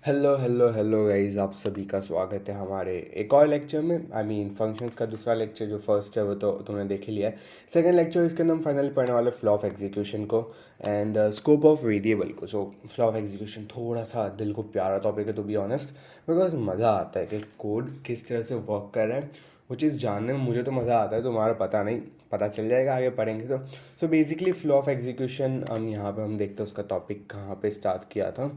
Hello hello hello guys, आप सभी का स्वागत है हमारे एक और लेक्चर में। फंक्शंस का दूसरा लेक्चर। जो फर्स्ट है वो तो तुमने देख ही लिया है। सेकंड लेक्चर इसके अंदर हम फाइनली पढ़ने वाले फ्लो ऑफ एग्जीक्यूशन को एंड स्कोप ऑफ वेरिएबल को। सो फ्लो ऑफ एग्जीक्यूशन थोड़ा सा दिल को प्यारा टॉपिक है, टू बी ऑनेस्ट, बिकॉज मज़ा आता है कि कोड किस तरह से वर्क कर रहा है। वो चीज़ जानने में मुझे तो मज़ा आता है, तुम्हारा पता नहीं, पता चल जाएगा आगे पढ़ेंगे तो। So basically flow of execution हम यहाँ पे हम देखते हैं उसका टॉपिक कहाँ पे स्टार्ट किया था।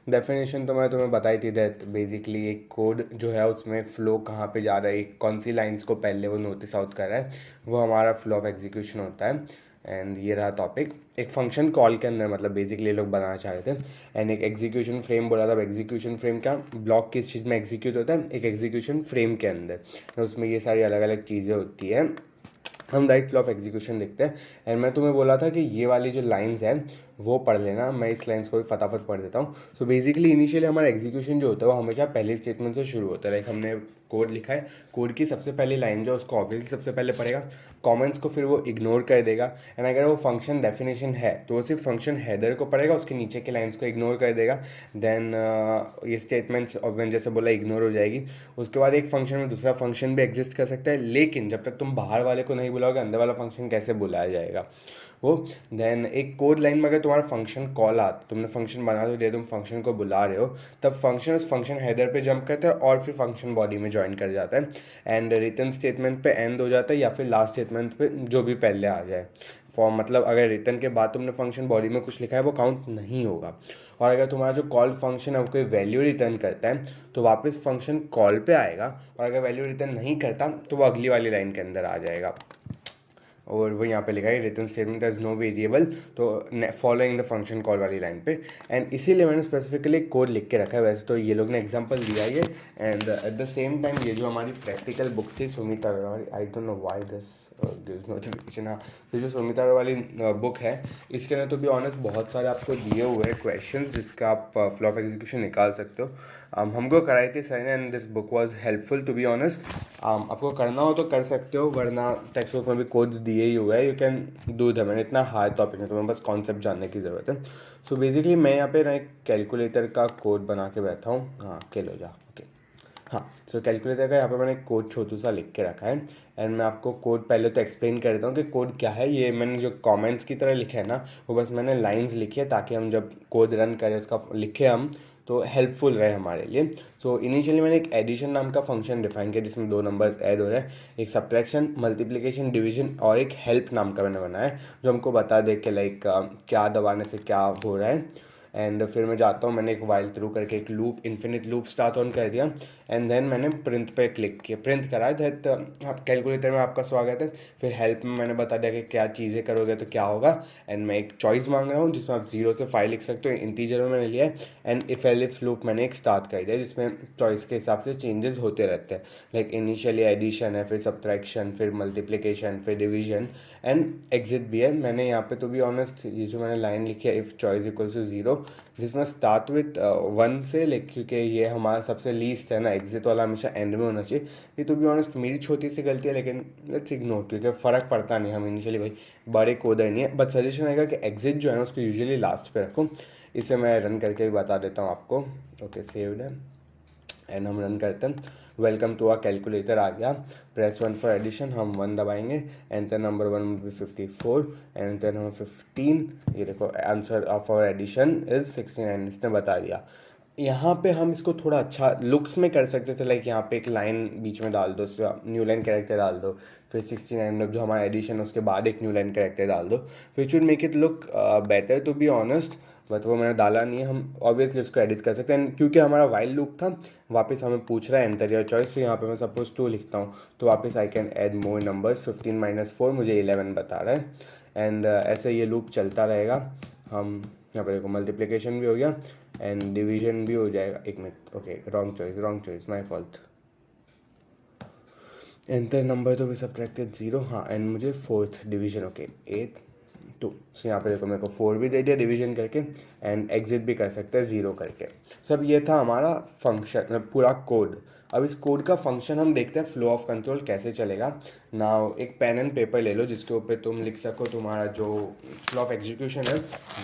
डेफिनेशन तो मैं तुम्हें बताई थी दैट बेसिकली एक कोड जो है उसमें फ़्लो कहाँ पे जा रहा है, कौन सी लाइंस को पहले वो नोटिस आउट कर रहा है, वो हमारा फ्लो ऑफ एग्जीक्यूशन होता है। एंड ये रहा टॉपिक। एक फंक्शन कॉल के अंदर मतलब बेसिकली लोग बनाना चाह रहे थे। एंड एक एग्जीक्यूशन फ्रेम बोला था। एग्जीक्यूशन फ्रेम क्या, ब्लॉक किस चीज़ में एग्जीक्यूट होता है, एक एग्जीक्यूशन फ्रेम के अंदर। उसमें ये सारी अलग अलग चीज़ें होती हैं। हम राइट फ्लो ऑफ एग्जीक्यूशन देखते हैं। एंड मैं तुम्हें बोला था कि ये वाली जो लाइंस हैं वो पढ़ लेना। मैं इस लाइंस को भी फटाफट पढ़ देता हूँ। सो बेसिकली इनिशियली हमारा एग्जीक्यूशन जो होता है वो हमेशा पहली स्टेटमेंट से शुरू होता है। लाइक हमने कोड लिखा है, कोड की सबसे पहली लाइन जो उसको ऑब्वियसली सबसे पहले पढ़ेगा, कमेंट्स को फिर वो इग्नोर कर देगा। एंड अगर वो फंक्शन डेफिनेशन है तो वो सिर्फ फंक्शन हेडर को पढ़ेगा, उसके नीचे के लाइंस को इग्नोर कर देगा। देन ये स्टेटमेंट्स और मैंने जैसे बोला इग्नोर हो जाएगी। उसके बाद एक फंक्शन में दूसरा फंक्शन भी एग्जिस्ट कर सकता है, लेकिन जब तक तुम बाहर वाले को नहीं बुलाओगे अंदर वाला फंक्शन कैसे बुलाया जाएगा वो। देन एक कोड लाइन में अगर तुम्हारा फंक्शन कॉल आता, तुमने फंक्शन बना तो दिया, तुम फंक्शन को बुला रहे हो, तब फंक्शन उस फंक्शन हेडर पे जंप करता है और फिर फंक्शन बॉडी में ज्वाइन कर जाता है। एंड रिटर्न स्टेटमेंट पे एंड हो जाता है या फिर लास्ट स्टेटमेंट पे जो भी पहले आ जाए। फॉर्म मतलब अगर रिटर्न के बाद तुमने फंक्शन बॉडी में कुछ लिखा है वो काउंट नहीं होगा। और अगर तुम्हारा जो कॉल फंक्शन है वो कोई वैल्यू रिटर्न करता है तो वापस फंक्शन कॉल पे आएगा, और अगर वैल्यू रिटर्न नहीं करता तो वो अगली वाली लाइन के अंदर आ जाएगा। और वो यहाँ पे लिखा है return statement as no variable, तो फॉलोइंग द फंक्शन कॉल वाली लाइन पे। एंड इसीलिए मैंने स्पेसिफिकली कोड लिख के रखा है। वैसे तो ये लोग ने एग्जांपल दिया ये। And at the same time ये जो हमारी प्रैक्टिकल बुक थी Sumita Agarwal, I don't know why this notification. हाँ, तो जो सुमिता अग्रवाल वाली बुक है इसके अंदर तो भी ऑनेस्ट बहुत सारे आपको दिए हुए हैं क्वेश्चंस जिसका आप फ्लो ऑफ एग्जीक्यूशन निकाल सकते हो। हमको कराई थी सर ने and this book was helpful to be honest. आपको करना हो तो कर सकते हो, वरना टेक्स्ट बुक में भी कोड्स दिए ही हुए हैं, you can do them. And इतना हार्ड टॉपिक है, तुम्हें बस कॉन्सेप्ट जानने की ज़रूरत है। सो बेसिकली मैं यहाँ पे ना एक कैलकुलेटर का कोड बना के बैठा हूँ। हाँ खेल हो जा, ओके। हाँ, सो कैलकुलेटर का यहाँ पे मैंने कोड छोटू सा लिख के रखा है। एंड मैं आपको कोड पहले तो एक्सप्लेन कर देता हूँ कि कोड क्या है। ये मैंने जो कमेंट्स की तरह लिखे है ना, वो बस मैंने लाइंस लिखी है ताकि हम जब कोड रन करें उसका लिखे हम तो हेल्पफुल रहे हमारे लिए। सो इनिशियली मैंने एक एडिशन नाम का फंक्शन डिफाइन किया जिसमें दो नंबर्स ऐड हो रहे हैं, एक सब्ट्रैक्शन, मल्टीप्लिकेशन, डिवीजन, और एक हेल्प नाम का मैंने बनाया है जो हमको बता दे कि लाइक क्या दबाने से क्या हो रहा है। एंड फिर मैं जाता हूँ, मैंने एक वाइल थ्रू करके एक loop, infinite loop start on कर दिया। एंड देन मैंने प्रिंट पे क्लिक किया, प्रिंट करा दैट आप कैलकुलेटर में आपका स्वागत है। फिर हेल्प में मैंने बता दिया कि क्या चीज़ें करोगे तो क्या होगा। एंड मैं एक चॉइस मांग रहा हूँ जिसमें आप 0 से 5 लिख सकते हो, इंटीजर में मैंने लिया है। एंड इफ एलिफ लूप मैंने एक स्टार्ट कर दिया जिसमें चॉइस के हिसाब से चेंजेस होते रहते हैं। लाइक इनिशियली एडिशन है, फिर सब्ट्रैक्शन, फिर मल्टीप्लिकेशन, फिर डिवीजन, एंड एग्जिट भी है। मैंने यहाँ पे तो भी ऑनेस्ट ये जो मैंने लाइन लिखी है इफ़ चॉइस इक्वल्स टू 0, जिसमें स्टार्ट विथ 1 से, लाइक क्योंकि ये हमारा सबसे लीस्ट है ना, एग्जिट वाला हमेशा एंड में होना चाहिए। ये तो भी ऑनेस्ट मेरी छोटी सी गलती है, लेकिन लेट्स इग्नोर क्योंकि फ़र्क पड़ता नहीं, हम इनिशियली भाई बड़े कोडर नहीं है। बट सजेशन रहेगा कि एग्जिट जो है ना उसको यूजुअली लास्ट पे रखो। इसे मैं रन करके भी बता देता हूँ आपको। ओके, सेव्ड है एंड हम रन करते हैं। वेलकम टू आवर कैलकुलेटर आ गया। प्रेस 1 फॉर एडिशन, हम 1 दबाएंगे and then number 1 will be 54 and then हम 15। ये देखो answer of our addition is 69, इसने बता दिया। यहाँ पे हम इसको थोड़ा अच्छा लुक्स में कर सकते थे, लाइक यहाँ पे एक लाइन बीच में डाल दो, न्यू लाइन कैरेक्टर डाल दो, फिर 69 में जो हमारा एडिशन है उसके बाद एक न्यू लाइन कैरेक्टर डाल दो, which would make it look better to be honest. But वो मैंने डाला नहीं है। हम ऑब्वियसली उसको एडिट कर सकते हैं क्योंकि हमारा वाइल लूप था, वापस हमें पूछ रहा है एंटर योर चॉइस। तो यहाँ पे मैं सपोज 2 लिखता हूँ तो वापस I can add more numbers, 15 - 4 मुझे 11 बता रहा है। एंड ऐसे ये लूप चलता रहेगा। हम यहाँ पे देखो मल्टीप्लिकेशन भी हो गया एंड डिवीजन भी हो जाएगा। एक minute, okay wrong choice my fault. Enter number तो भी सब्ट्रैक्टेड 0, हाँ, एंड मुझे 4th डिवीजन, ओके 8 2। सो यहाँ पे देखो मेरे को 4 भी दे दिया डिवीजन करके एंड एग्जिट भी कर सकते हैं 0 करके। सब ये था हमारा फंक्शन, पूरा कोड। अब इस कोड का फंक्शन हम देखते हैं फ्लो ऑफ कंट्रोल कैसे चलेगा। नाउ एक पेन एंड पेपर ले लो जिसके ऊपर तुम लिख सको तुम्हारा जो फ्लो ऑफ एग्जीक्यूशन है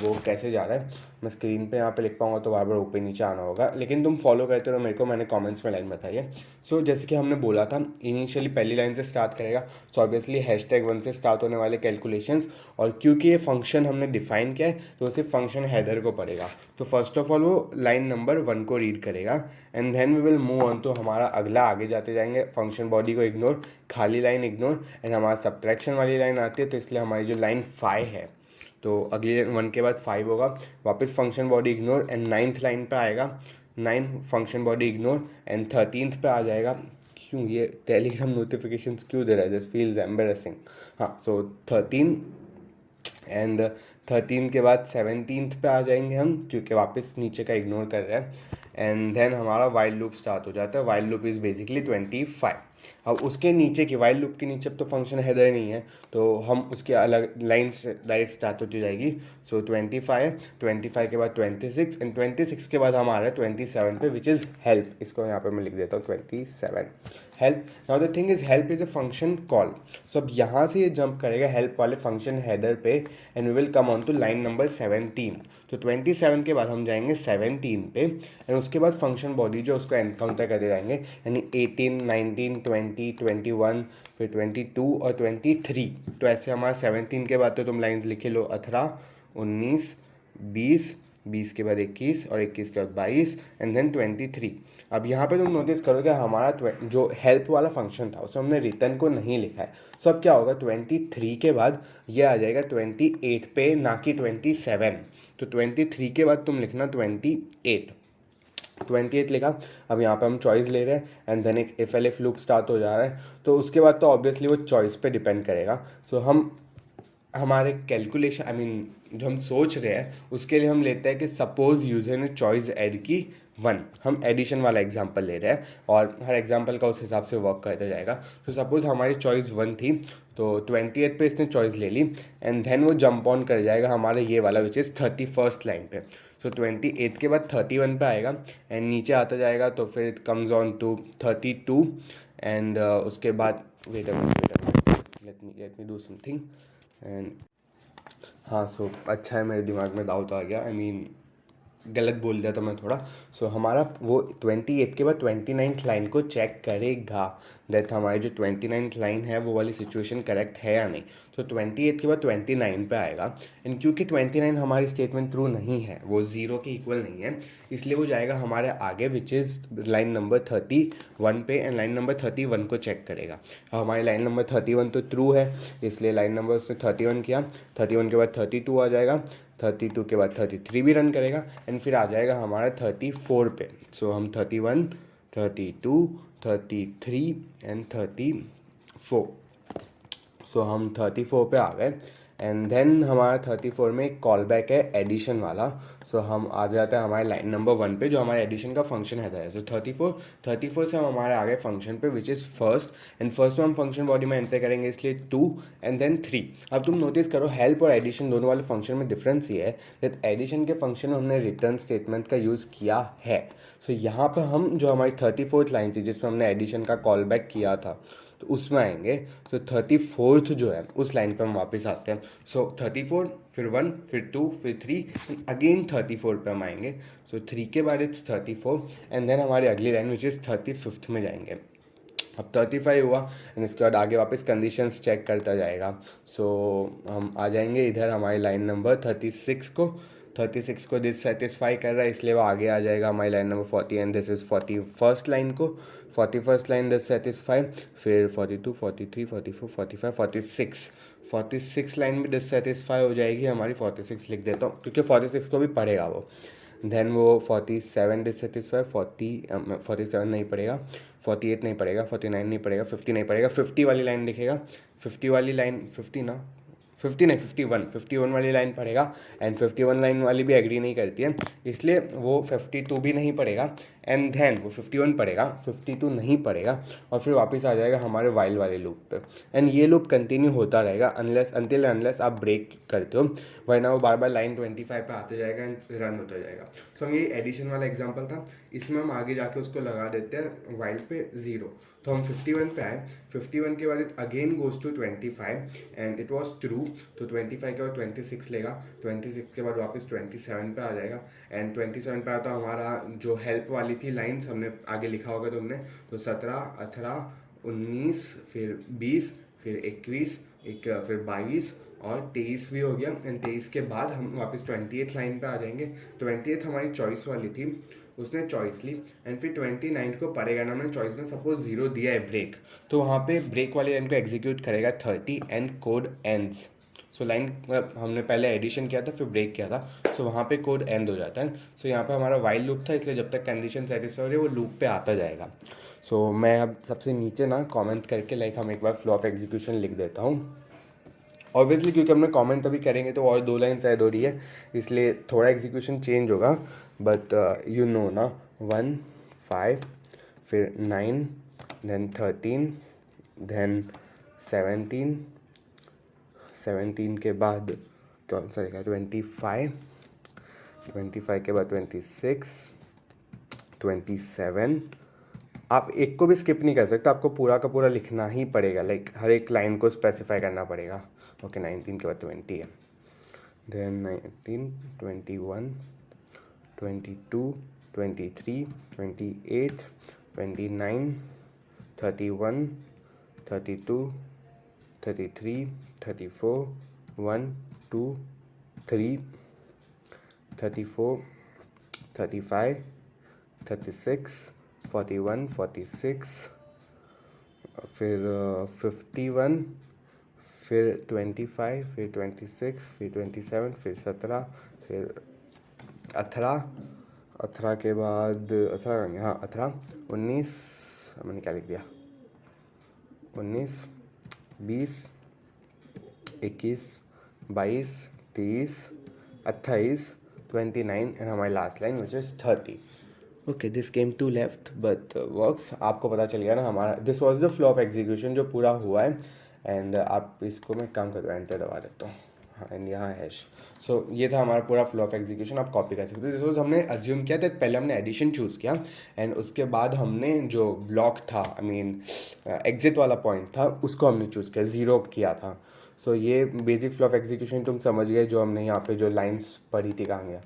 वो कैसे जा रहा है। मैं स्क्रीन पे यहाँ पे लिख पाऊंगा तो बार बार ऊपर नीचे आना होगा, लेकिन तुम फॉलो करते रहो मेरे को, मैंने कमेंट्स में लाइन बताई है। सो जैसे कि हमने बोला था इनिशियली पहली लाइन से स्टार्ट करेगा, सो ऑब्वियसली #1 से स्टार्ट होने वाले कैलकुलेशंस, और क्योंकि ये फंक्शन हमने डिफाइन किया है तो सिर्फ फंक्शन हेडर को पढ़ेगा। तो फर्स्ट ऑफ ऑल वो लाइन नंबर 1 को रीड करेगा and then we will move on. तो हमारा अगला आगे जाते जाएंगे, फंक्शन बॉडी को इग्नोर, खाली लाइन इग्नोर, एंड हमारा सब्ट्रैक्शन वाली लाइन आती है तो इसलिए हमारी जो लाइन 5 है तो अगली 1 के बाद 5 होगा, वापस function body ignore and 9th line पे आएगा 9 function body ignore and 13th पे आ जाएगा। क्यों ये टेलीग्राम नोटिफिकेशंस क्यों दे रहा है, दिस फील्स एम्बेरसिंग। हाँ, सो 13 एंड 13 के बाद 17th पे आ जाएंगे हम, क्योंकि वापस नीचे का इग्नोर कर रहे हैं। एंड देन हमारा वाइल लूप स्टार्ट हो जाता है, वाइल लूप इज़ बेसिकली 25। अब उसके नीचे की वाइल लूप के नीचे अब तो फंक्शन हेडर नहीं है तो हम उसके अलग लाइन से डायरेक्ट स्टार्ट होती जाएगी। सो 25 के बाद 26 एंड 26 के बाद हम आ रहे हैं 27 पे विच इज़ हेल्प। इसको यहाँ पे मैं लिख देता हूँ 27 help. Now the thing is help is a function call. So अब यहाँ से ये जंप करेगा हेल्प वाले फंक्शन हेडर पे and we will come on to line number 17। तो 27 के बाद हम जाएंगे 17 पे एंड उसके बाद फंक्शन बॉडी जो उसको एनकाउंटर करते जाएंगे, यानी 18, 19, 20, 21, फिर 22 और 23। तो ऐसे हमारा 17 के बाद तो तुम लाइंस लिखे लो 18, 19, 20, 20 के बाद 21 और 21 के बाद 22 एंड देन 23। अब यहाँ पे तुम नोटिस करोगे हमारा जो हेल्प वाला फंक्शन था उसमें हमने रिटर्न को नहीं लिखा है। सो अब क्या होगा 23 के बाद ये आ जाएगा 28 पे, ना कि 27। तो 23 के बाद तुम लिखना 28 लिखा। अब यहाँ पे हम चॉइस ले रहे हैं एंड देन एक if L if loop start हो जा रहा है, तो उसके बाद तो ऑब्वियसली वो चॉइस पे डिपेंड करेगा। सो हम हमारे कैलकुलेशन जो हम सोच रहे हैं उसके लिए हम लेते हैं कि सपोज यूजर ने चॉइस ऐड की 1, हम एडिशन वाला एग्जांपल ले रहे हैं और हर एग्जांपल का उस हिसाब से वर्क करता जाएगा। तो सपोज हमारी चॉइस 1 थी तो 28 पे इसने चॉइस ले ली एंड देन वो जंप ऑन कर जाएगा हमारे ये वाला विच इज़ 31st लाइन पे। सो 28 के बाद 31 पे आएगा एंड नीचे आता जाएगा तो फिर it comes on to 32 and उसके बाद wait let me do something and हाँ, सो अच्छा है मेरे दिमाग में डाउट आ गया, गलत बोल दिया था मैं थोड़ा। सो हमारा वो 28 के बाद 29th लाइन को चेक करेगा दैट हमारी जो 29th लाइन है वो वाली सिचुएशन करेक्ट है या नहीं। तो 28 के बाद 29 पे आएगा एंड क्योंकि 29 हमारी स्टेटमेंट ट्रू नहीं है, वो 0 के इक्वल नहीं है, इसलिए वो जाएगा हमारे आगे विच इज़ लाइन नंबर 31 पे एंड लाइन नंबर 31 को चेक करेगा। हमारी लाइन नंबर 31 तो ट्रू है इसलिए लाइन नंबर उसने 31 किया, 31 के बाद 32 आ जाएगा, 32 के बाद 33 भी रन करेगा एंड फिर आ जाएगा हमारा 34 पे। सो हम 31, 32, 33 एंड 34। सो हम 34 पे आ गए एंड देन हमारा 34 में एक कॉल बैक है एडिशन वाला। सो हम आ जाते हैं हमारे लाइन नंबर 1 पे जो हमारे एडिशन का फंक्शन है। सो 34 से हम हमारे आगे फंक्शन पे which is first and first में हम फंक्शन बॉडी में एंटर करेंगे इसलिए 2 एंड देन 3। अब तुम नोटिस करो हेल्प और एडिशन दोनों वाले फंक्शन में डिफरेंस ये है दैट एडिशन के फंक्शन में हमने रिटर्न स्टेटमेंट का यूज़ किया है। सो यहाँ पर हम जो हमारी 34th लाइन थी जिसमें हमने एडिशन का कॉल बैक किया था तो उसमें आएंगे। सो 34th जो है उस लाइन पर हम वापस आते हैं। सो 34 फिर 1 फिर 2 फिर 3 अगेन 34 पे हम आएंगे। सो 3 के बाद इट्स 34 एंड देन हमारी अगली लाइन विच इज़ 35th में जाएंगे। अब 35 हुआ एंड इसके बाद आगे वापस कंडीशंस चेक करता जाएगा। सो हम आ जाएंगे इधर हमारी लाइन नंबर 36 को डिससेटिस्फाई कर रहा है इसलिए वो आगे आ जाएगा हमारी line number 40 and this is 41st line को, 41st लाइन डिससेटिस्फाई, फिर 42, 43, 44, 45, 46 लाइन में डिससेटिस्फाई हो जाएगी हमारी। 46 लिख देता हूँ क्योंकि 46 को भी पढ़ेगा वो। देन वो 47 डिससेटिस्फाई, 47 नहीं पड़ेगा, 48 नहीं पड़ेगा, 49 नहीं पड़ेगा, 50 नहीं पड़ेगा, 50 वाली लाइन लिखेगा। 50 वाली लाइन 50 ना 50 नहीं 51 वाली लाइन पढ़ेगा, एंड 51 लाइन वाली भी एग्री नहीं करती है, इसलिए वो 52 भी नहीं पढ़ेगा, एंड देन वो 51 पढ़ेगा, 52 नहीं पढ़ेगा, और फिर वापस आ जाएगा हमारे वाइल वाले लूप पे। एंड ये लूप कंटिन्यू होता रहेगा अनलेस आप ब्रेक करते हो, वरना वो बार बार लाइन 25 पे आते जाएगा एंड रन होता जाएगा। सो हम ये एडिशन वाला एग्जाम्पल था, इसमें हम आगे जाके उसको लगा देते हैं वाइल पे 0। तो हम 51 पे आए, 51 के बाद again goes to 25 and it was true, तो 25 के बाद 26 लेगा, 26 के बाद वापस 27 पे आ जाएगा, एंड 27 पे आता हमारा जो हेल्प वाली थी लाइन्स, हमने आगे लिखा होगा तुमने, तो 17, 18, 19, फिर 20, फिर 21, फिर 22 और 23 भी हो गया, एंड 23 के बाद हम वापस 28 लाइन पे आ जाएंगे। 28 हमारी चॉइस वाली थी, उसने चॉइस ली, एंड फिर 29 को पढ़ेगा ना, हमने चॉइस में सपोज 0 दिया है ब्रेक, तो वहाँ पे ब्रेक वाली लाइन को एग्जीक्यूट करेगा 30 and code ends. So line हमने पहले एडिशन किया था फिर ब्रेक किया था, सो वहाँ पे कोड एंड हो जाता है। सो यहाँ पे हमारा वाइल लूप था, इसलिए जब तक कंडीशन सेटिस्फाई हो रही है वो लूप पे आता जाएगा। सो मैं अब सबसे नीचे ना कमेंट करके हम एक बार फ्लो ऑफ एग्जीक्यूशन लिख देता हूँ। ऑब्वियसली क्योंकि हमने कमेंट अभी करेंगे तो और 2 लाइन ऐड हो रही है, इसलिए थोड़ा एग्जीक्यूशन चेंज होगा, बट यू नो ना, 1 5 फिर 9 देन 13 देन 17 के बाद कौन सा रहेगा 25 के बाद 26 27। आप एक को भी स्किप नहीं कर सकते, आपको पूरा का पूरा लिखना ही पड़ेगा, लाइक हर एक लाइन को स्पेसिफाई करना पड़ेगा। ओके 19 के बाद 20 है, देन 19 21 22 23 28 29 31 32 33 34 1 2 3 34 35 36 41 46 फिर 51 फिर 25 फिर 26 फिर 27 फिर 17 फिर 18 के बाद 18 हाँ 18 19 मैंने क्या लिख दिया 19 20 21 22 23 28 29 एंड हमारी last line which is 30। Okay this came to left but works. आपको पता चल गया ना हमारा this was the flow of execution जो पूरा हुआ है, एंड आप इसको मैं काम करता हूँ, एंटर दबा देता हूँ, हाँ एंड यहाँ हैश। सो ये था हमारा पूरा फ्लो ऑफ एग्जीक्यूशन, आप कॉपी कर सकते हो। दिस वॉज हमने अज्यूम किया था, पहले हमने एडिशन चूज़ किया एंड उसके बाद हमने जो ब्लॉक था आई मीन एग्जिट वाला पॉइंट था उसको हमने चूज़ किया, 0 किया था। सो ये बेसिक फ्लो ऑफ एग्जीक्यूशन तुम समझ गए, जो हमने यहाँ पे जो लाइन्स पढ़ी थी कहाँ गया,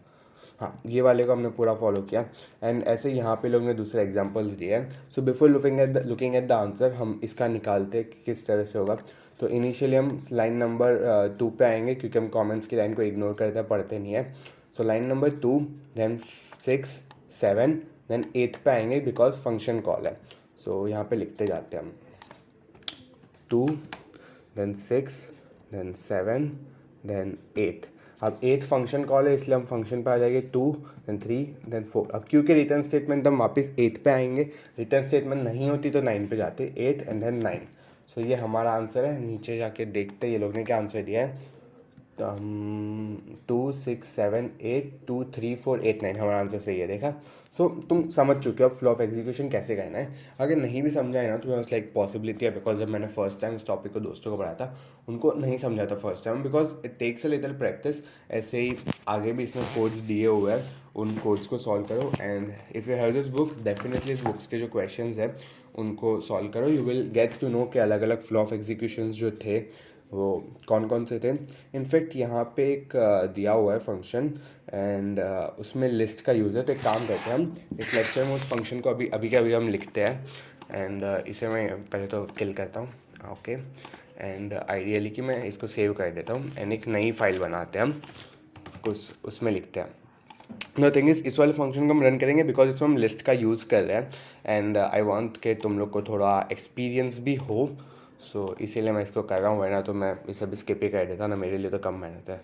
हाँ ये वाले को हमने पूरा फॉलो किया। एंड ऐसे यहाँ पे लोग ने दूसरे एग्जांपल्स दिए हैं। So before looking at the answer हम इसका निकालते हैं कि किस तरह से होगा। तो इनिशियली हम लाइन नंबर 2 पे आएंगे, क्योंकि हम कमेंट्स की लाइन को इग्नोर करते हैं, पढ़ते नहीं है। So line number 2 then 6 7 then 8 पे आएंगे बिकॉज फंक्शन कॉल है। सो यहाँ पे लिखते जाते हैं हम 2 देन 6 देन 7 देन 8। अब 8 फंक्शन कॉल है इसलिए हम फंक्शन पे आ जाएंगे 2 देन 3 देन 4। अब क्योंकि रिटर्न स्टेटमेंट हम वापस 8 पे आएंगे, रिटर्न स्टेटमेंट नहीं होती तो 9 पे जाते, 8 एंड देन 9। सो ये हमारा आंसर है। नीचे जाके देखते हैं ये लोग ने क्या आंसर दिया है। 2 6 7 8 2 3 4 8 9 हमारा आंसर सही है, देखा। सो तुम समझ चुके हो फ्लो ऑफ एग्जीक्यूशन कैसे करना है। अगर नहीं भी समझा है ना तो लाइक पॉसिबिलिटी है, बिकॉज जब मैंने फर्स्ट टाइम इस टॉपिक को दोस्तों को पढ़ाया था उनको नहीं समझा था first time, because it takes a little practice. ऐसे ही आगे भी इसमें कोड्स दिए हुए हैं, उन कोड्स को सॉल्व करो, and if you have this book definitely इस बुक्स के जो क्वेश्चंस है उनको सॉल्व करो। You will get to know कि अलग अलग फ्लो ऑफ एग्जीक्यूशंस जो थे वो कौन कौन से थे। इनफैक्ट यहाँ पे एक दिया हुआ है फंक्शन, एंड उसमें लिस्ट का यूज़ है। तो एक काम करते हैं हम इस लेक्चर में उस फंक्शन को अभी के अभी हम लिखते हैं, एंड इसे मैं पहले तो किल करता हूँ। ओके एंड आइडियली कि मैं इसको सेव कर देता हूँ एंड एक नई फाइल बनाते हैं हम, कुछ उसमें लिखते हैं। नो थिंग इस वाले फंक्शन को हम रन करेंगे बिकॉज इसमें हम लिस्ट का यूज़ कर रहे हैं, एंड आई वांट कि तुम लोग को थोड़ा एक्सपीरियंस भी हो। सो इसीलिए मैं इसको कर रहा हूँ, वरना तो मैं इसे भी स्किप ही कर देता ना, मेरे लिए तो कम मेहनत है।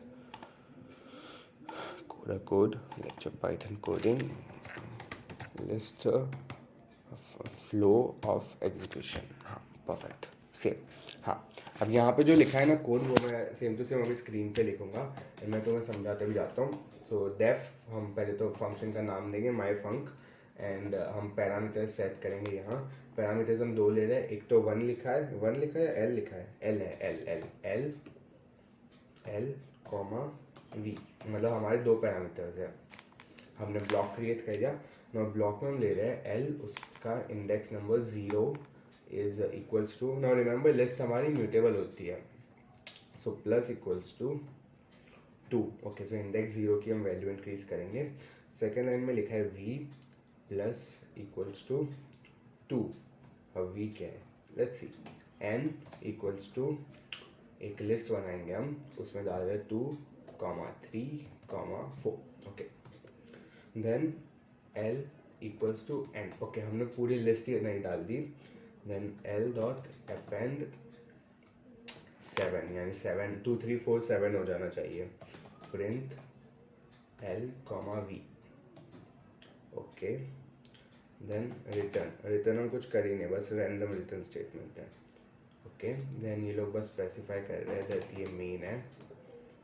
Code lecture Python coding list flow of execution, हाँ परफेक्ट सेव। हाँ अब यहाँ पे जो लिखा है ना कोड, वो मैं सेम टू सेम अभी स्क्रीन पे लिखूंगा और मैं तुम्हें समझाते भी जाता हूँ. सो डेफ हम पहले तो फंक्शन का नाम देंगे माई फंक, एंड हम पैरामीटर्स सेट करेंगे. यहाँ पैरामीटर्स हम दो ले रहे हैं. एक तो वन लिखा है, वन लिखा है, एल लिखा है, एल है, L L L L comma V, मतलब हमारे दो पैरामीटर्स हैं. हमने ब्लॉक क्रिएट कर दिया. ना ब्लॉक में हम ले रहे हैं एल, उसका index number 0 is equals to, now remember list हमारी म्यूटेबल होती है, so plus equals to 2. Okay, so index 0 की हम वैल्यू इंक्रीज करेंगे. सेकेंड लाइन में लिखा है वी प्लस इक्वल्स टू 2. अब वी क्या है, let's see. N equals to, एक लिस्ट बनाएंगे हम, उसमें डाल रहे 2, 3, 4. Okay, then L equals to N. Okay, हमने पूरी लिस्ट ही नहीं डाल दी. देन एल डॉट अपेंड 7, यानी 7 2 3 4 7 हो जाना चाहिए. Print L comma V. Okay, then return हम कुछ कर ही नहीं, बस रैंडम रिटर्न स्टेटमेंट है. ओके, देन ये लोग बस स्पेसिफाई कर रहे हैं दैट ये मेन है,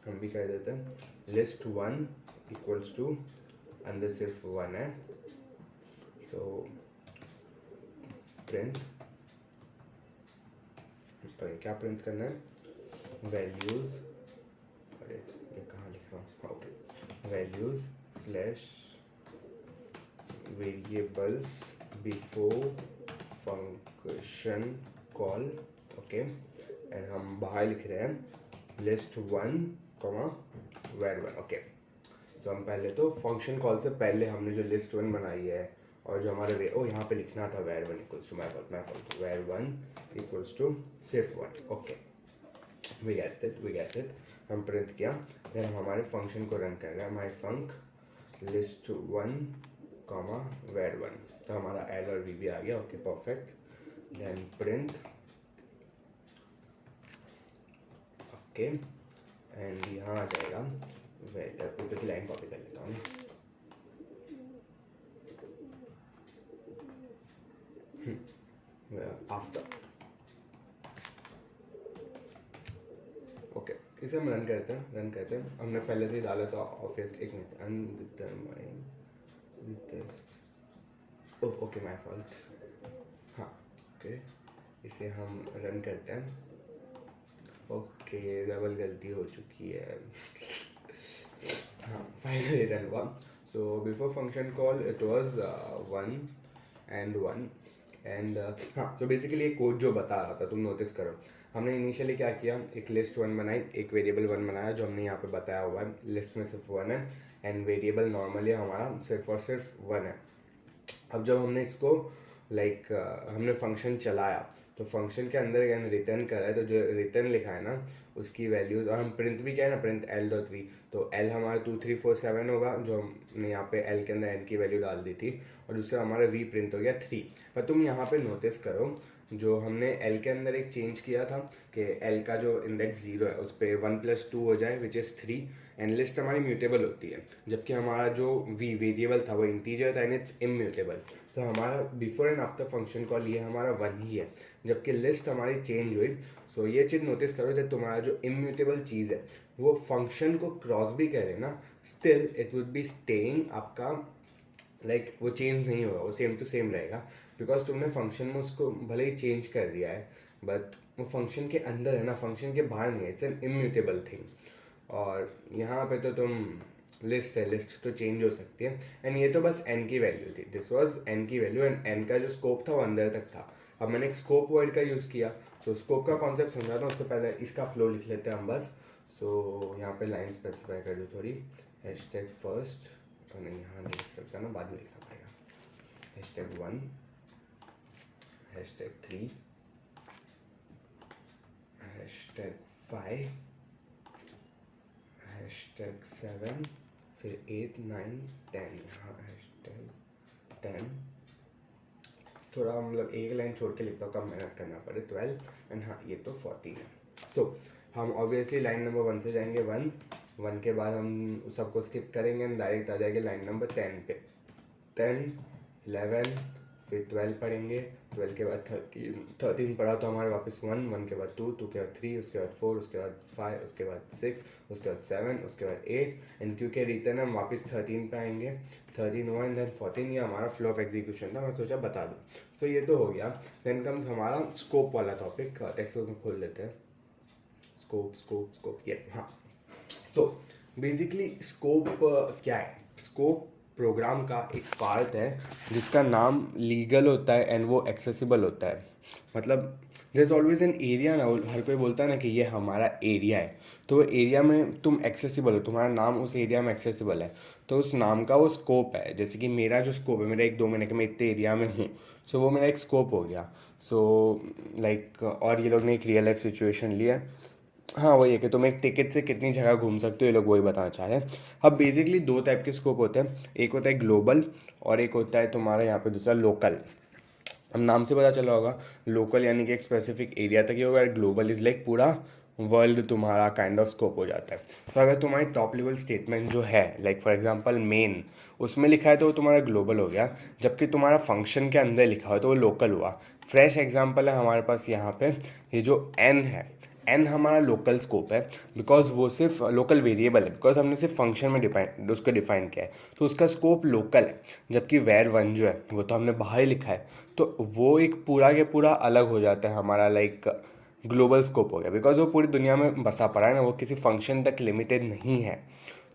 हम भी कर देते हैं. लिस्ट 1 इक्वल्स टू, अंदर सिर्फ 1 है, सो प्रिंट. क्या प्रिंट करना है, वैल्यूज, अरे ये कहाँ लिख रहा हूँ, okay, values slash variables before function call. Okay, and हम बाहर लिख रहे हैं लिस्ट 1 कॉमा वर 1. ओके, सो हम पहले तो फंक्शन कॉल से पहले हमने जो लिस्ट 1 बनाई है और जो हमारे यहाँ पे लिखना था where 1 equals to, where 1 equals to सिर्फ 1. Okay, we get it. हम प्रिंट किया, फिर हम हमारे फंक्शन को रन कर रहे हैं, माई फंक लिस्ट 1 कॉमा where 1. तो हमारा एल और वी भी आ गया. Okay, perfect. Then print, okay, and यहाँ आ जाएगा ऊपर की लाइन कॉपी कर लेता हूँ. आफ्टर. ओके, इसे हम रन करते हैं. हमने पहले से ही डाला था ऑफिस, एक minute, undetermined. Okay, my fault. हाँ, ओके, इसे हम रन करते हैं. ओके, डबल गलती हो चुकी है. हाँ, फाइनली रन हुआ. So before function call it was 1 and 1. And हाँ, सो बेसिकली ये कोड जो बता रहा था, तुम नोटिस करो, हमने इनिशियली क्या किया, एक लिस्ट 1 बनाई, एक वेरिएबल 1 बनाया जो हमने यहाँ पे बताया हुआ है. लिस्ट में सिर्फ 1 है एंड वेरिएबल नॉर्मली हमारा सिर्फ और सिर्फ 1 है. अब जब हमने इसको हमने फंक्शन चलाया, तो फंक्शन के अंदर अगर रिटर्न कर रहा है, तो जो रिटर्न लिखा है ना उसकी वैल्यूज, और हम प्रिंट भी क्या है ना, प्रिंट एल डॉट वी, तो एल हमारा 2 3 4 7 होगा, जो हमने यहाँ पे एल के अंदर एन की वैल्यू डाल दी थी, और उससे हमारा वी प्रिंट हो गया 3. पर तुम यहाँ पे नोटिस करो, जो हमने एल के अंदर एक चेंज किया था कि एल का जो इंडेक्स 0 है उस पर 1 + 2 हो जाए, विच इज़ 3, एंड लिस्ट हमारी म्यूटेबल होती है, जबकि हमारा जो वी वेरिएबल था वो इंटीजर था एंड इट्स इम्यूटेबल. तो हमारा before and after function call ये हमारा 1 ही है, जबकि लिस्ट हमारी चेंज हुई. सो ये चीज़ नोटिस करो, जब तुम्हारा जो इम्यूटेबल चीज़ है वो फंक्शन को क्रॉस भी करे ना, still it would be staying आपका, वो चेंज नहीं होगा, वो सेम टू सेम रहेगा, बिकॉज तुमने फंक्शन में उसको भले ही चेंज कर दिया है, बट वो फंक्शन के अंदर है ना, फंक्शन के बाहर नहीं है. It's an immutable thing. और यहाँ पे तो तुम लिस्ट है, लिस्ट तो चेंज हो सकती है. एंड ये तो बस एन की वैल्यू थी, दिस वाज एन की वैल्यू, एंड एन का जो स्कोप था वो अंदर तक था. अब मैंने एक स्कोप वर्ड का यूज़ किया, तो स्कोप का कॉन्सेप्ट समझाता हूँ. उससे पहले इसका फ्लो लिख लेते हैं हम बस. सो यहाँ पे लाइन स्पेसिफाई कर दो थोड़ी, हैशटैग फर्स्ट, नहीं यहाँ नहीं लिख सकता ना, बाद में लिखना पड़ेगा. हैशटैग 1, हैशटैग 3, हैशटैग 5, हैशटैग 7, फिर 8 9 10. यहाँ हैशटैग 10, थोड़ा मतलब एक लाइन छोड़ के लिखता हूँ, कम मेहनत करना पड़े. 12, एंड हाँ ये तो 14 है. सो हम ऑब्वियसली लाइन नंबर 1 से जाएंगे. 1 के बाद हम सबको स्किप करेंगे एंड डायरेक्ट आ जाएंगे लाइन नंबर 10 पे. 10 11 फिर 12 पढ़ेंगे, 12 के बाद 13 पढ़ा तो हमारे वापस 1 के बाद 2 के बाद 3, उसके बाद 4, उसके बाद 5, उसके बाद 6, उसके बाद 7, उसके बाद 8 एंड क्योंकि रिटर्न हम वापस 13 पे आएंगे, 13 हुआ एंड देन 14। ये हमारा फ्लो ऑफ एग्जीक्यूशन था, मैं सोचा बता दूँ। तो ये तो हो गया। देन कम्स हमारा स्कोप वाला टॉपिक। टेक्स्ट बुक में खोल लेते हैं। स्कोप ये हाँ। सो बेसिकली स्कोप क्या है? स्कोप प्रोग्राम का एक पार्ट है जिसका नाम लीगल होता है एंड वो एक्सेसिबल होता है। मतलब there is always an area ना, हर कोई बोलता है ना कि ये हमारा एरिया है, तो वो एरिया में तुम एक्सेसिबल हो, तुम्हारा नाम उस एरिया में एक्सेसिबल है, तो उस नाम का वो स्कोप है। जैसे कि मेरा जो स्कोप है, मेरा 1-2 महीने के मैं इतने एरिया में हूँ, सो वो मेरा एक स्कोप हो गया। सो लाइक और ये लोग ने एक रियल लाइफ सिचुएशन लिया है। हाँ वही है कि तुम एक टिकट से कितनी जगह घूम सकते हो, ये लोग वही बताना चाह रहे हैं। अब बेसिकली 2 टाइप के स्कोप होते हैं, एक होता है ग्लोबल और एक होता है तुम्हारा यहाँ पे दूसरा लोकल। अब नाम से पता चला होगा, लोकल यानी कि एक स्पेसिफिक एरिया तक ही होगा, ग्लोबल इज़ लाइक पूरा वर्ल्ड तुम्हारा काइंड ऑफ स्कोप हो जाता है। सो अगर तुम्हारी टॉप लेवल स्टेटमेंट जो है, लाइक फॉर एग्जांपल मेन, उसमें लिखा है तो वो तुम्हारा ग्लोबल हो गया, जबकि तुम्हारा फंक्शन के अंदर लिखा हो तो वो लोकल हुआ। फ्रेश एग्जांपल है हमारे पास यहाँ पे, ये जो एन है, एन हमारा लोकल स्कोप है, बिकॉज वो सिर्फ लोकल वेरिएबल है, बिकॉज हमने सिर्फ फंक्शन में डिफाइन किया है, तो उसका स्कोप लोकल है। जबकि वेर वन जो है वो तो हमने बाहर ही लिखा है, तो वो एक पूरा के पूरा अलग हो जाता है हमारा, लाइक ग्लोबल स्कोप हो गया, बिकॉज वो पूरी दुनिया में बसा पड़ा है ना, वो किसी फंक्शन तक लिमिटेड नहीं है।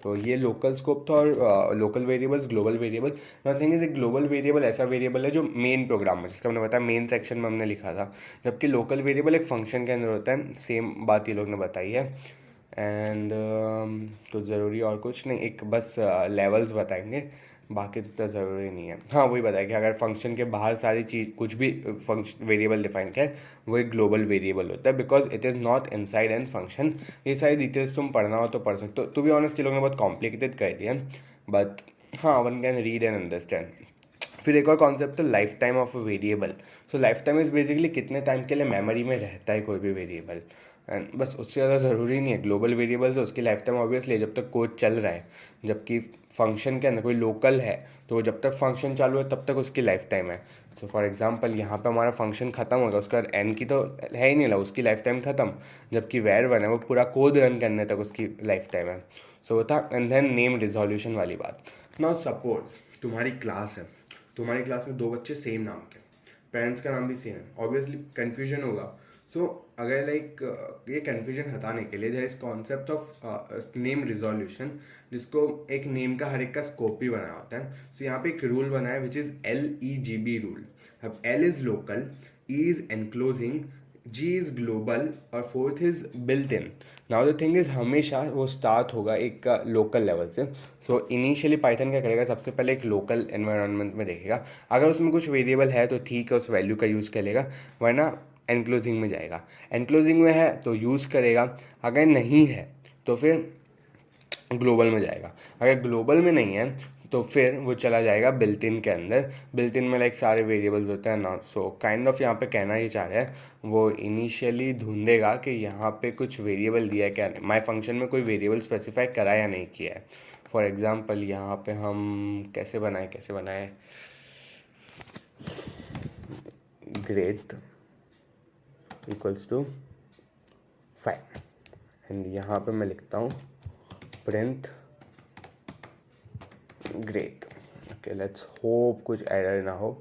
तो ये लोकल स्कोप था। और local variables, global variable, nothing is, एक ग्लोबल वेरिएबल ऐसा वेरिएबल है जो मेन प्रोग्राम में, जिसका हमने बताया मेन सेक्शन में हमने लिखा था, जबकि लोकल वेरिएबल एक फंक्शन के अंदर होता है। सेम बात ये लोग ने बताई है। एंड कुछ ज़रूरी और कुछ नहीं, एक बस लेवल्स बताएंगे, बाकी तो ज़रूरी नहीं है। हाँ वही बताया कि अगर फंक्शन के बाहर सारी चीज़ कुछ भी फंक्शन वेरिएबल डिफाइन किया है, वो एक ग्लोबल वेरिएबल होता है, because it is not inside N function. ये सारी डिटेल्स तुम पढ़ना हो तो पढ़ सकते हो। टू बी ऑनेस्ट ये लोग ने बहुत कॉम्प्लिकेटेड कर दिया, बट हाँ one can read and understand. फिर एक और कॉन्सेप्ट है life time of a variable. So life time is basically कितने टाइम के लिए मेमोरी में रहता है कोई भी वेरिएबल, एंड बस, उससे ज़्यादा ज़रूरी नहीं है। ग्लोबल वेरिएबल्स है, उसकी लाइफ टाइम ऑब्वियसली जब तक कोड चल रहा है, जबकि फंक्शन के अंदर कोई लोकल है तो वो जब तक फंक्शन चालू है तब तक उसकी लाइफ टाइम है। सो फॉर एग्जांपल यहाँ पे हमारा फंक्शन खत्म होगा, उसके बाद एन की तो है ही नहीं ला, उसकी लाइफ टाइम खत्म। जबकि वेर वन है वो पूरा कोड रन करने तक उसकी लाइफ टाइम है। सो वो था। एंड देन नेम रिजोल्यूशन वाली बात। नाउ सपोज तुम्हारी क्लास है, तुम्हारी क्लास में 2 बच्चे सेम नाम के, पेरेंट्स का नाम भी सेम है, ऑब्वियसली कन्फ्यूजन होगा। सो अगर लाइक ये कन्फ्यूजन हटाने के लिए there is concept of name resolution, जिसको एक नेम का हर एक का स्कोप भी बनाया होता है। सो यहाँ पे एक रूल बना है विच इज़ LEGB रूल। अब L is local, E is enclosing, G is global और fourth is built in. Now the thing is हमेशा वो स्टार्ट होगा एक लोकल लेवल से। सो इनिशियली पाइथन क्या करेगा, सबसे पहले एक लोकल एनवायरनमेंट में देखेगा, अगर उसमें कुछ वेरिएबल है तो ठीक है, उस वैल्यू का यूज़ करेगा, वरना एनक्लोजिंग में जाएगा। एनक्लोजिंग में है तो यूज़ करेगा, अगर नहीं है तो फिर ग्लोबल में जाएगा। अगर ग्लोबल में नहीं है तो फिर वो चला जाएगा बिल्ट इन के अंदर। बिल्ट इन में लाइक सारे वेरिएबल्स होते हैं ना। सो काइंड ऑफ यहाँ पे कहना ये चाह रहा है, वो इनिशियली ढूंढेगा कि यहाँ पे कुछ वेरिएबल दिया है क्या नहीं, माई फंक्शन में कोई वेरिएबल स्पेसिफाई करा या नहीं किया है। फॉर एग्जाम्पल यहाँ पे हम कैसे बनाए ग्रेड इक्वल्स टू 5 एंड यहाँ पे मैं लिखता हूँ print grade. Okay let's hope कुछ एरर ना हो।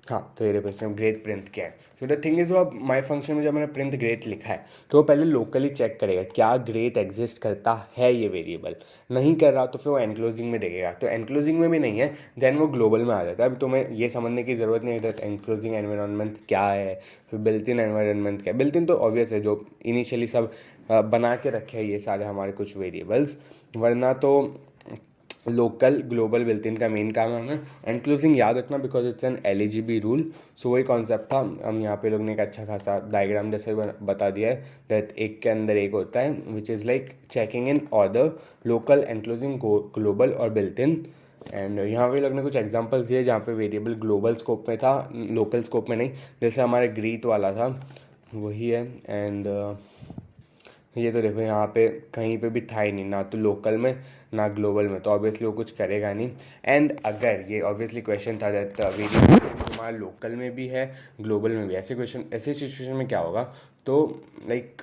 हाँ तो ये देखो इसमें ग्रेड प्रिंट किया है। सो द थिंग इज, वो अब माई फंक्शन में जब मैंने प्रिंट ग्रेड लिखा है तो वो पहले लोकली चेक करेगा क्या ग्रेड एग्जिस्ट करता है ये वेरिएबल। नहीं कर रहा तो फिर वो एनक्लोजिंग में देखेगा, तो एनक्लोजिंग में भी नहीं है देन वो ग्लोबल में आ जाता है। अब तुम्हें ये समझने की ज़रूरत नहीं है एनक्लोजिंग एनवायरनमेंट क्या है, फिर बिल्ट इन एनवायरनमेंट क्या है। बिल्ट इन तो ऑब्वियस है, जो इनिशियली सब बना के रखे हैं ये सारे हमारे कुछ वेरिएबल्स, वरना तो लोकल ग्लोबल बिल्ट इन का मेन काम है हमें एनक्लोजिंग याद रखना, because it's an LEGB rule. So वही कॉन्सेप्ट था। हम यहाँ पे लोग ने एक अच्छा खासा डायग्राम जैसे बता दिया है दैट एक के अंदर एक होता है which is like checking in order local enclosing global और बिल्ट इन। एंड यहाँ पे लोग ने कुछ एग्जांपल्स दिए जहाँ पे वेरिएबल ग्लोबल स्कोप में था, लोकल स्कोप में नहीं, जैसे हमारे ग्रीट वाला था वही है। एंड ये तो देखो यहाँ पे कहीं पे भी था ही नहीं, ना तो लोकल में ना ग्लोबल में, तो ऑब्वियसली वो कुछ करेगा नहीं। एंड अगर ये ऑब्वियसली क्वेश्चन था दैट वेरिएबल तुम्हारा लोकल में भी है ग्लोबल में भी, ऐसे क्वेश्चन ऐसे सिचुएशन में क्या होगा, तो लाइक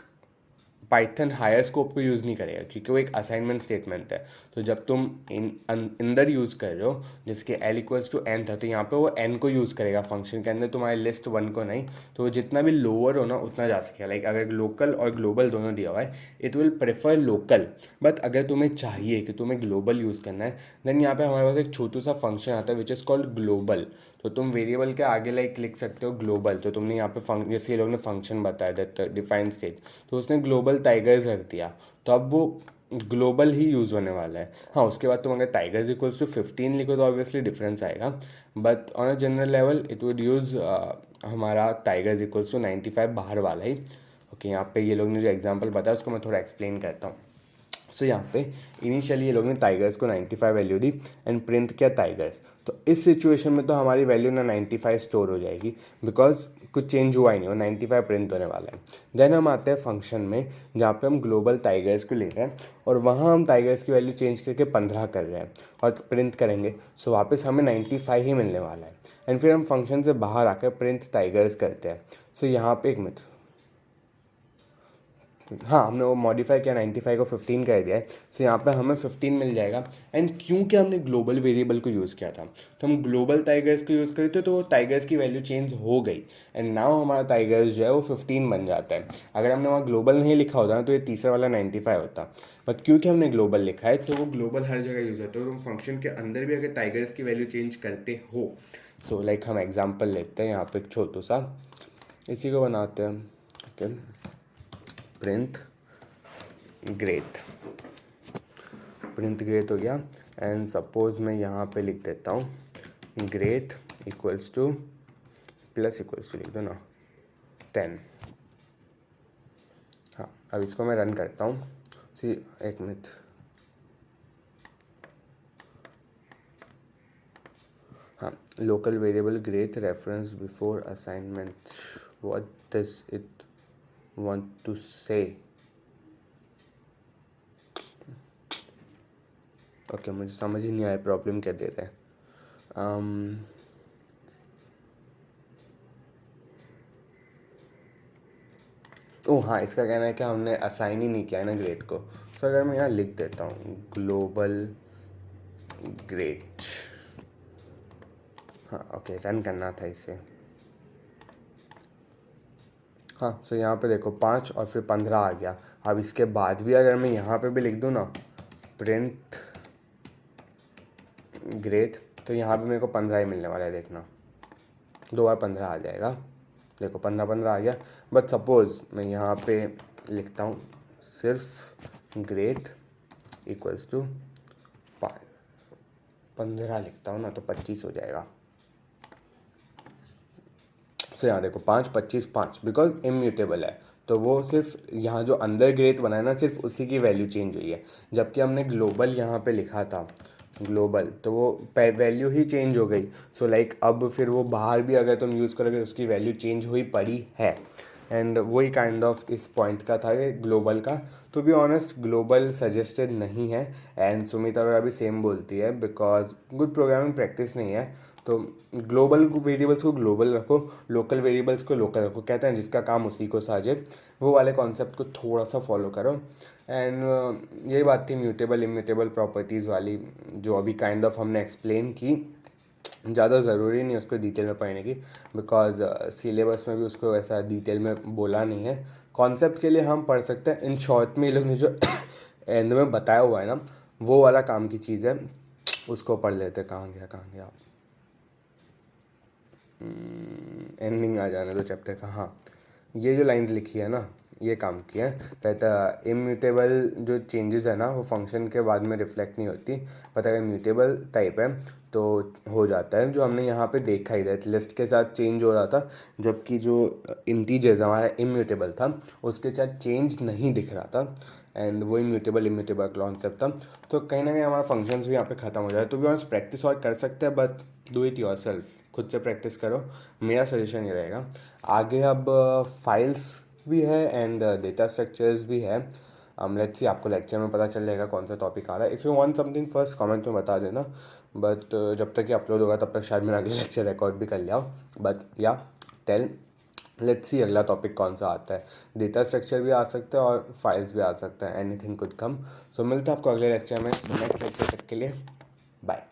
पाइथन हायर स्कोप को यूज़ नहीं करेगा क्योंकि वो एक असाइनमेंट स्टेटमेंट है। तो जब तुम इंदर यूज़ कर रहे हो जिसके एल इक्वल्स टू एन था, तो यहाँ पे वो एन को यूज़ करेगा फंक्शन के अंदर, तुम्हारे लिस्ट वन को नहीं। तो वो जितना भी लोअर हो ना उतना जा सकेगा। लाइक अगर लोकल और ग्लोबल दोनों दिया हुआ है, it will prefer local. But अगर तुम्हें चाहिए कि तुम्हें ग्लोबल यूज़ करना है, देन यहाँ पे हमारे पास एक छोटू सा फंक्शन आता है विच इज़ कॉल्ड ग्लोबल। तो तुम वेरिएबल के आगे लाइक लिख सकते हो ग्लोबल। तो तुमने यहाँ पे जैसे ये लोग ने फंक्शन बताया दैट डिफाइन स्टेट, तो उसने ग्लोबल टाइगर्स रख दिया, तो अब वो ग्लोबल ही यूज़ होने वाला है। हाँ, उसके बाद तुम अगर टाइगर्स इक्वल्स टू 15 लिखो तो ऑब्वियसली डिफरेंस आएगा, but on a general level it would use हमारा टाइगर्स इक्वल्स टू 95 बाहर वाला ही। ओके, यहाँ पे ये लोग ने जो एग्जांपल बताया उसको मैं थोड़ा एक्सप्लेन करता हूँ। सो यहाँ पे इनिशियली ये लोग ने टाइगर्स को 95 वैल्यू दी एंड प्रिंट किया टाइगर्स। तो इस सिचुएशन में तो हमारी वैल्यू ना 95 स्टोर हो जाएगी बिकॉज कुछ चेंज हुआ ही नहीं, वो 95 प्रिंट होने वाला है। देन हम आते हैं फंक्शन में जहाँ पे हम ग्लोबल टाइगर्स को ले रहे हैं और वहाँ हम टाइगर्स की वैल्यू चेंज करके 15 कर रहे हैं और प्रिंट करेंगे। सो वापस हमें 95 ही मिलने वाला है। एंड फिर हम फंक्शन से बाहर आकर प्रिंट टाइगर्स करते हैं। सो यहाँ पे एक मिनट, हाँ, हमने वो मॉडिफाई किया 95 को 15 कर दिया है। सो यहाँ पे हमें 15 मिल जाएगा। एंड क्योंकि हमने ग्लोबल वेरिएबल को यूज़ किया था, तो हम ग्लोबल टाइगर्स को यूज़ करें तो वो टाइगर्स की वैल्यू चेंज हो गई एंड नाउ हमारा टाइगर्स जो है वो 15 बन जाता है। अगर हमने वहाँ ग्लोबल नहीं लिखा होता ना तो ये तीसरा वाला 95 होता, बट क्योंकि हमने ग्लोबल लिखा है तो वो ग्लोबल हर जगह यूज़ होता है। तो फंक्शन के अंदर भी अगर टाइगर्स की वैल्यू चेंज करते हो, सो लाइक हम एग्जाम्पल लेते हैं यहाँ पे एक छोटू सा, इसी को बनाते हैं। Okay, print great, print great हो गया। एंड सपोज मैं यहाँ पे लिख देता हूँ great equals to plus equals to लिख दो ना 10। हाँ, अब इसको मैं रन करता हूँ। सी एक मिनट, हाँ, local variable great reference before assignment, what does it want to say. Okay, मुझे समझ ही नहीं आया प्रॉब्लम क्या दे रहा है। ओह हाँ, इसका कहना है कि हमने असाइन ही नहीं किया है ना ग्रेड को। सो अगर मैं यहाँ लिख देता हूँ ग्लोबल ग्रेड, हाँ ओके, रन करना था इसे। हाँ, सो यहाँ पे देखो 5 और फिर 15 आ गया। अब इसके बाद भी अगर मैं यहाँ पे भी लिख दूँ ना प्रिंट ग्रेड, तो यहाँ पे मेरे को 15 ही मिलने वाला है। देखना 2 बार 15 आ जाएगा। देखो 15 आ गया। बट सपोज़ मैं यहाँ पे लिखता हूँ सिर्फ ग्रेड इक्वल्स टू 15 लिखता हूँ ना तो 25 हो जाएगा। सो यहाँ देखो 5 25 5 बिकॉज इम्यूटेबल है, तो वो सिर्फ यहाँ जो अंदर ग्रेड बना है ना सिर्फ उसी की वैल्यू चेंज हुई है। जबकि हमने ग्लोबल यहाँ पे लिखा था ग्लोबल, तो वो वैल्यू ही चेंज हो गई। सो लाइक अब फिर वो बाहर भी अगर तुम यूज़ करोगे उसकी वैल्यू चेंज हुई पड़ी है। एंड वही काइंड ऑफ इस पॉइंट का था ये ग्लोबल का। To be honest global suggested नहीं है एंड सुमित अरोड़ा भी सेम बोलती है बिकॉज गुड प्रोग्रामिंग प्रैक्टिस नहीं है। तो ग्लोबल वेरिएबल्स को ग्लोबल रखो, लोकल वेरिएबल्स को लोकल रखो। कहते हैं जिसका काम उसी को साझे, वो वाले कॉन्सेप्ट को थोड़ा सा फॉलो करो। एंड यही बात थी म्यूटेबल इम्यूटेबल प्रॉपर्टीज़ वाली जो अभी काइंड ऑफ हमने एक्सप्लेन की। ज़्यादा ज़रूरी नहीं उसको डिटेल में पढ़ने की बिकॉज सिलेबस में भी उसको वैसा डिटेल में बोला नहीं है। कॉन्सेप्ट के लिए हम पढ़ सकते हैं। इन शॉर्ट में ये लोग ने जो एंड में बताया हुआ है ना वो वाला काम की चीज़ है, उसको पढ़ लेते। कहाँ गया एंडिंग आ जाने दो चैप्टर का। हाँ, ये जो लाइंस लिखी है ना ये काम की है दैट इम्यूटेबल जो चेंजेस है ना वो फंक्शन के बाद में रिफ्लेक्ट नहीं होती, बट अगर म्यूटेबल टाइप है तो हो जाता है। जो हमने यहाँ पे देखा ही दैट लिस्ट के साथ चेंज हो रहा था, जबकि जो इंटीजर्स हमारा इम्यूटेबल था उसके साथ चेंज नहीं दिख रहा था। एंड वो इम्यूटेबल कॉन्सेप्ट था। तो कहीं ना कहीं हमारा फंक्शंस भी यहाँ पे ख़त्म हो जाए। तो भी हम प्रैक्टिस और कर सकते हैं but do it your self, खुद से प्रैक्टिस करो, मेरा सजेशन ये रहेगा। आगे अब फाइल्स भी है एंड डेटा स्ट्रक्चर्स भी है। लेट्स सी, आपको लेक्चर में पता चल जाएगा कौन सा टॉपिक आ रहा है। If you want something first comment में बता देना, बट जब तक कि अपलोड होगा तब तक शायद मेरा अगला लेक्चर रिकॉर्ड भी कर लिया। बट या टेल, लेट्स सी अगला टॉपिक कौन सा आता है। डेटा स्ट्रक्चर भी आ सकता है और फाइल्स भी आ सकता है, एनीथिंग कुड कम। सो मिलते हैं आपको अगले लेक्चर में। नेक्स्ट लेक्चर तक के लिए बाय।